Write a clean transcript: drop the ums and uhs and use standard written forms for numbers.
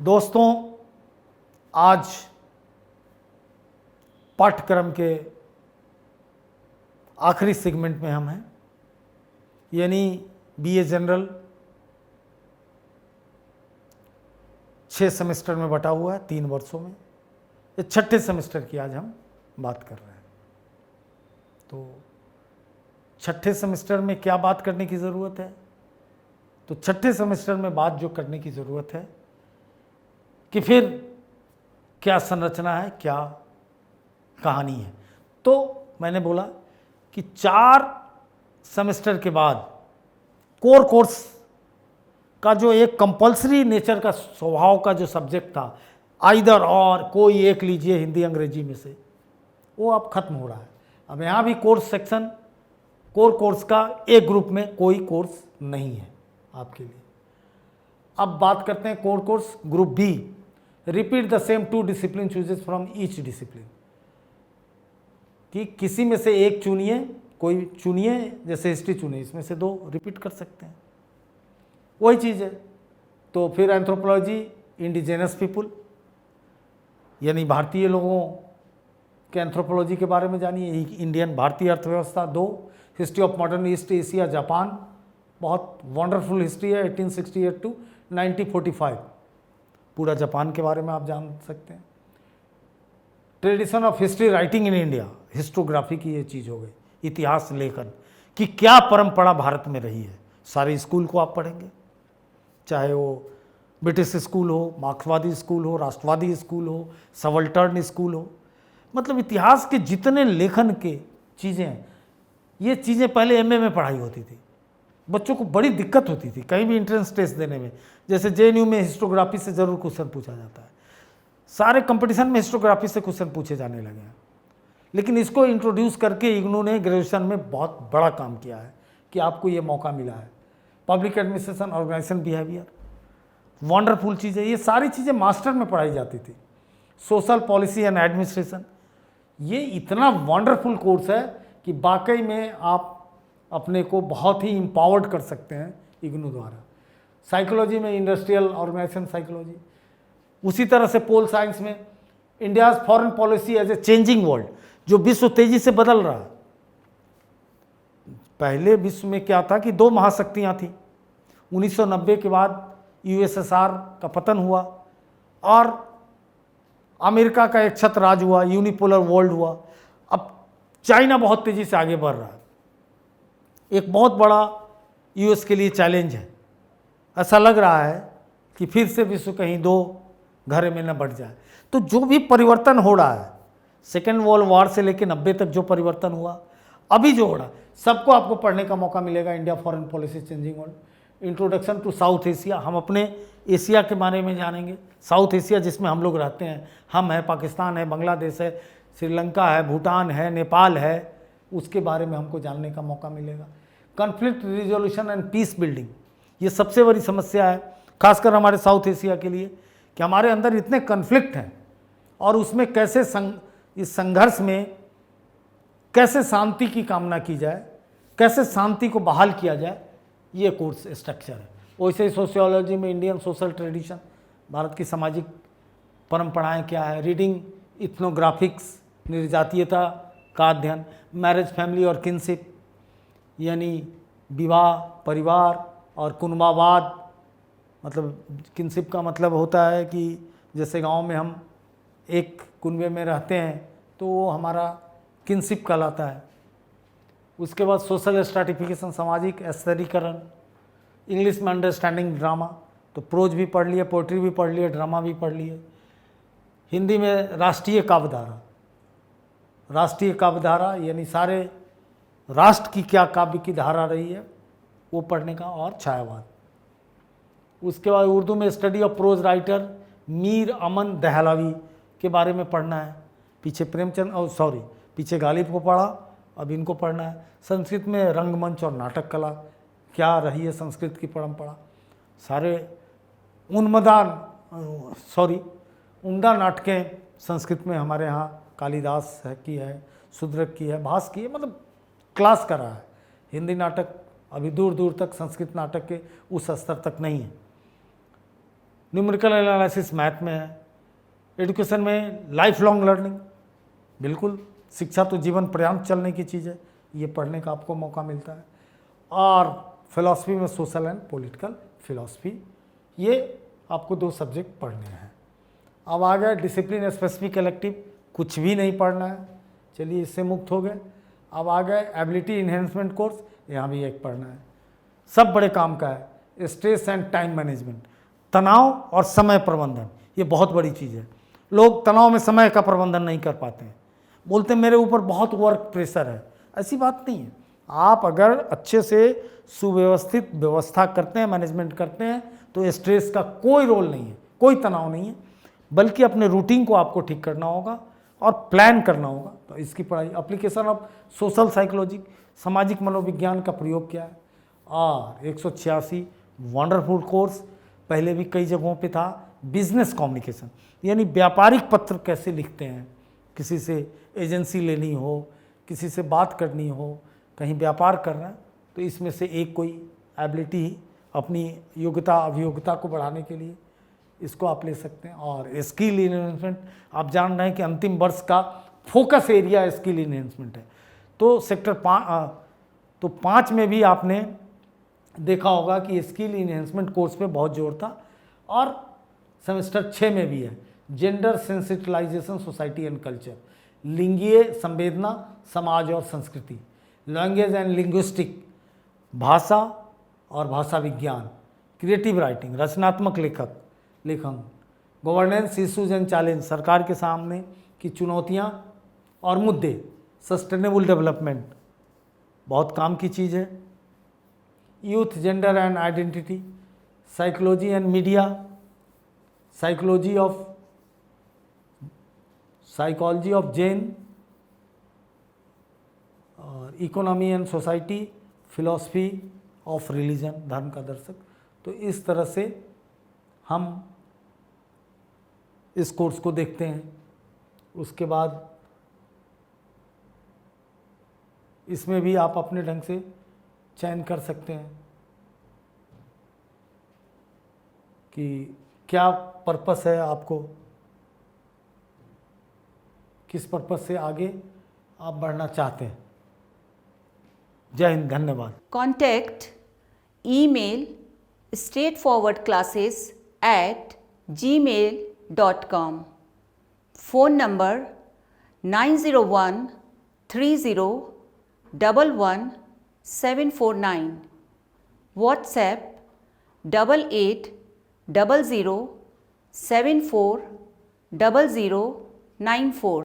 दोस्तों, आज पाठ्यक्रम के आखिरी सेगमेंट में हम हैं, यानी बीए जनरल 6 सेमेस्टर में बटा हुआ है, 3 वर्षों में। ये छठे सेमेस्टर की आज हम बात कर रहे हैं। तो छठे सेमेस्टर में क्या बात करने की ज़रूरत है? तो छठे सेमेस्टर में बात जो करने की ज़रूरत है कि फिर क्या संरचना है, क्या कहानी है। तो मैंने बोला कि 4 सेमेस्टर के बाद कोर कोर्स का जो एक कंपलसरी नेचर का स्वभाव का जो सब्जेक्ट था, आइदर और कोई एक लीजिए हिंदी अंग्रेजी में से, वो अब खत्म हो रहा है। अब यहाँ भी कोर्स सेक्शन, कोर कोर्स का एक ग्रुप में कोई कोर्स नहीं है आपके लिए। अब बात करते हैं core course group B. Repeat the same 2 discipline chooses from each discipline, कि किसी में से एक चुनिए, कोई चुनिए, जैसे हिस्ट्री चुनिए, इसमें से 2 रिपीट कर सकते हैं, वही चीज़ है। तो फिर एंथ्रोपोलॉजी इंडिजेनस पीपुल, यानी भारतीय लोगों के एंथ्रोपोलॉजी के बारे में जानिए। इंडियन भारतीय अर्थव्यवस्था 2, history of modern east Asia Japan, बहुत वंडरफुल हिस्ट्री है, 1868 टू 1945, पूरा जापान के बारे में आप जान सकते हैं। Tradition of history writing in India, historiography की ये चीज़ हो गई, इतिहास लेखन की क्या परंपरा भारत में रही है। सारे स्कूल को आप पढ़ेंगे, चाहे वो ब्रिटिश स्कूल हो, मार्क्सवादी स्कूल हो, राष्ट्रवादी स्कूल हो, सवल्टर्न स्कूल हो, मतलब इतिहास के जितने लेखन के चीज़ें हैं, ये चीज़ें पहले एमए में पढ़ाई होती थी। बच्चों को बड़ी दिक्कत होती थी कहीं भी एंट्रेंस टेस्ट देने में। जैसे जेएनयू में हिस्टोग्राफी से ज़रूर क्वेश्चन पूछा जाता है, सारे कंपटीशन में हिस्टोग्राफी से क्वेश्चन पूछे जाने लगे हैं। लेकिन इसको इंट्रोड्यूस करके इग्नू ने ग्रेजुएशन में बहुत बड़ा काम किया है कि आपको ये मौका मिला है। Public administration, organisation behaviour, wonderful चीज़ें, ये सारी चीज़ें मास्टर में पढ़ाई जाती थी। सोशल पॉलिसी एंड एडमिनिस्ट्रेशन, ये इतना वंडरफुल कोर्स है कि वाकई में आप अपने को बहुत ही इम्पावर्ड कर सकते हैं इग्नू द्वारा। साइकोलॉजी में इंडस्ट्रियल ऑर्गेनाइजेशन साइकोलॉजी, उसी तरह से पोल साइंस में India's foreign policy as a changing world, जो विश्व तेजी से बदल रहा है। पहले विश्व में क्या था कि 2 महाशक्तियां थी, 1990 के बाद यूएसएसआर का पतन हुआ और अमेरिका का एक छत्र राज हुआ, यूनिपोलर वर्ल्ड हुआ। अब चाइना बहुत तेजी से आगे बढ़ रहा है, एक बहुत बड़ा यूएस के लिए चैलेंज है। ऐसा लग रहा है कि फिर से विश्व कहीं 2 घरे में न बढ़ जाए। तो जो भी परिवर्तन हो रहा है, सेकेंड वर्ल्ड वॉर से लेकर 90 तक जो परिवर्तन हुआ, अभी जो हो रहा है, सबको आपको पढ़ने का मौका मिलेगा। India foreign policy changing world, introduction to South Asia, हम अपने एशिया के बारे में जानेंगे। साउथ एशिया जिसमें हम लोग रहते हैं, हम हैं, पाकिस्तान है, बांग्लादेश है, श्रीलंका है, भूटान है, नेपाल है, उसके बारे में हमको जानने का मौका मिलेगा। Conflict resolution and peace building, ये सबसे बड़ी समस्या है खासकर हमारे साउथ एशिया के लिए, कि हमारे अंदर इतने कॉन्फ्लिक्ट हैं और उसमें कैसे इस संघर्ष में कैसे शांति की कामना की जाए, कैसे शांति को बहाल किया जाए, ये कोर्स स्ट्रक्चर है। वैसे ही सोशियोलॉजी में इंडियन सोशल ट्रेडिशन, भारत की सामाजिक परंपराएं क्या है, रीडिंग इथनोग्राफिक्स, निर्जातीयता का अध्ययन, मैरिज, फैमिली और किनशिप, यानी विवाह, परिवार और कुनबावाद। मतलब किनशिप का मतलब होता है कि जैसे गांव में हम एक कुनबे में रहते हैं तो वो हमारा किनशिप कहलाता है। उसके बाद सोशल स्ट्रैटिफिकेशन, सामाजिक स्तरीकरण, इंग्लिश में अंडरस्टैंडिंग ड्रामा, तो प्रोज भी पढ़ लिए, पोइट्री भी पढ़ लिए, ड्रामा भी पढ़ लिए। हिंदी में राष्ट्रीय काव्यधारा, राष्ट्रीय काव्यधारा यानी सारे राष्ट्र की क्या काव्य की धारा रही है वो पढ़ने का, और छायावाद। उसके बाद उर्दू में study of prose writer Mir Aman Dehlavi के बारे में पढ़ना है। पीछे प्रेमचंद और पीछे गालिब को पढ़ा, अब इनको पढ़ना है। संस्कृत में रंगमंच और नाटक कला क्या रही है, संस्कृत की परंपरा, सारे उम्दा नाटकें संस्कृत में हमारे यहाँ कालिदास है की है, शूद्रक की है, भास की है, मतलब क्लास का रहा है। हिंदी नाटक अभी दूर दूर तक संस्कृत नाटक के उस स्तर तक नहीं है। न्यूमेरिकल एनालिसिस मैथ में है। एजुकेशन में लाइफ लॉन्ग लर्निंग, बिल्कुल शिक्षा तो जीवन पर्यंत चलने की चीज़ है, ये पढ़ने का आपको मौका मिलता है। और फिलॉसफी में सोशल एंड पॉलिटिकल फिलॉसफी, ये आपको 2 सब्जेक्ट पढ़ने हैं। अब आ गया डिसिप्लिन स्पेसिफिक इलेक्टिव, कुछ भी नहीं पढ़ना है, चलिए इससे मुक्त हो गए। अब आ गए एबिलिटी इन्हेंसमेंट कोर्स, यहाँ भी एक पढ़ना है, सब बड़े काम का है। स्ट्रेस एंड टाइम मैनेजमेंट, तनाव और समय प्रबंधन, ये बहुत बड़ी चीज़ है। लोग तनाव में समय का प्रबंधन नहीं कर पाते हैं, बोलते हैं मेरे ऊपर बहुत वर्क प्रेशर है। ऐसी बात नहीं है, आप अगर अच्छे से सुव्यवस्थित व्यवस्था करते हैं, मैनेजमेंट करते हैं, तो स्ट्रेस का कोई रोल नहीं है, कोई तनाव नहीं है, बल्कि अपने रूटीन को आपको ठीक करना होगा और प्लान करना होगा। तो इसकी पढ़ाई, एप्लीकेशन ऑफ सोशल साइकोलॉजी, सामाजिक मनोविज्ञान का प्रयोग क्या है। और 186 वंडरफुल कोर्स, पहले भी कई जगहों पे था। बिजनेस कम्युनिकेशन, यानी व्यापारिक पत्र कैसे लिखते हैं, किसी से एजेंसी लेनी हो, किसी से बात करनी हो, कहीं व्यापार करना है, तो इसमें से एक कोई एबिलिटी ही अपनी योग्यता अभियोग्यता को बढ़ाने के लिए इसको आप ले सकते हैं। और स्किल इन्हेंसमेंट, आप जान रहे हैं कि अंतिम वर्ष का फोकस एरिया स्किल इन्हेंसमेंट है। तो सेक्टर 5 में भी आपने देखा होगा कि स्किल इन्हेंसमेंट कोर्स पे बहुत जोर था। और सेमेस्टर 6 में भी है जेंडर सेंसिटिलाइजेशन सोसाइटी एंड कल्चर, लिंगीय संवेदना समाज और संस्कृति, लैंग्वेज एंड लिंग्विस्टिक, भाषा और भाषा विज्ञान, क्रिएटिव राइटिंग, रचनात्मक लेखन, गवर्नेंस इश्यूज एंड चैलेंज, सरकार के सामने की चुनौतियां और मुद्दे, सस्टेनेबल डेवलपमेंट, बहुत काम की चीज़ है, youth gender and identity, psychology and media, psychology of Zen, और economy and society, philosophy of religion, धर्म का दर्शक। तो इस तरह से हम इस कोर्स को देखते हैं। उसके बाद इसमें भी आप अपने ढंग से चयन कर सकते हैं कि क्या पर्पस है आपको, किस पर्पस से आगे आप बढ़ना चाहते हैं। जय हिंद, धन्यवाद। Contact email straightforwardclasses@gmail.com. Phone number 90130111749. WhatsApp 8800740094.